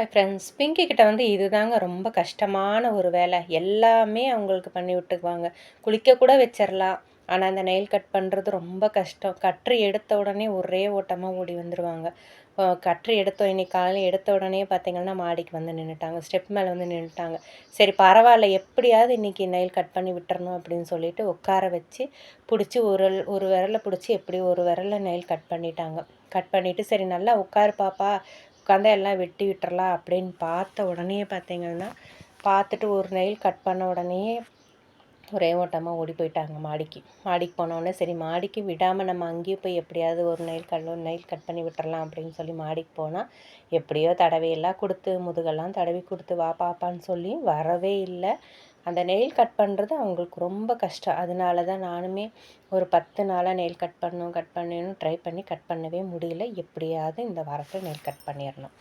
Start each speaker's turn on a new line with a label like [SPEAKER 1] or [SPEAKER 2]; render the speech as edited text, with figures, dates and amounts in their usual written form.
[SPEAKER 1] Hi friends. Pinki கிட்ட இதுதாங்க ரொம்ப கஷ்டமான ஒரு வேலை. எல்லாமே அவங்களுக்கு பண்ணி விட்டுக்குவாங்க. குளிக்க கூட வச்சிரலாம். ஆனா, அந்த நெயில் கட் பண்ணுறது ரொம்ப கஷ்டம். கட்ரு எடுத்த உடனே ஒரே ஓட்டமா ஓடி வந்துருவாங்க. கட்ரு இன்னைக்கு காலையில எடுத்த உடனே பார்த்தீங்கன்னா, மாடிக்கு வந்து நின்னுட்டாங்க. ஸ்டெப் மேல வந்து நின்னுட்டாங்க. சரி பரவால்ல, எப்படியாவது இன்னைக்கு நெயில் கட் பண்ணி விட்டுறணும் அப்படின்னு சொல்லிட்டு உட்கார வச்சு, புடிச்சு ஒரு விரல புடிச்சு எப்படியோ ஒரு விரல்ல நெயில் கட் பண்ணிட்டாங்க. கட் பண்ணிட்டு, "சரி நல்லா உட்காரு பாப்பா. உட்காந்தா எல்லாம் வெட்டி விட்டுறலாம்" அப்படின்னு பார்த்த உடனேயே பார்த்தீங்கன்னா, பார்த்துட்டு ஒரு நெயில் கட் பண்ண உடனேயே ஒரே ஓட்டமா ஓடி போயிட்டாங்க மாடிக்கு. மாடிக்கு போனோனே, சரி மாடிக்கு விடாம நம்ம அங்கேயே போய் எப்படியாவது ஒரு நெயில் கட் பண்ணி விட்டுறலாம் அப்படின்னு சொல்லி மாடிக்கு போனா, எப்படியோ தடவியெல்லாம் குடுத்து, முதுகெல்லாம் தடவி குடுத்து, வா பாப்பான்னு சொல்லி வரவே இல்ல. அந்த நெயில் கட் பண்ணுறது அவங்களுக்கு ரொம்ப கஷ்டம். அதனால தான் நானுமே ஒரு 10 நாளா நெயில் கட் பண்ணணும் ட்ரை பண்ணி கட் பண்ணவே முடியல. எப்படியாவது இந்த வாரத்தில நெயில் கட் பண்ணிறணும்.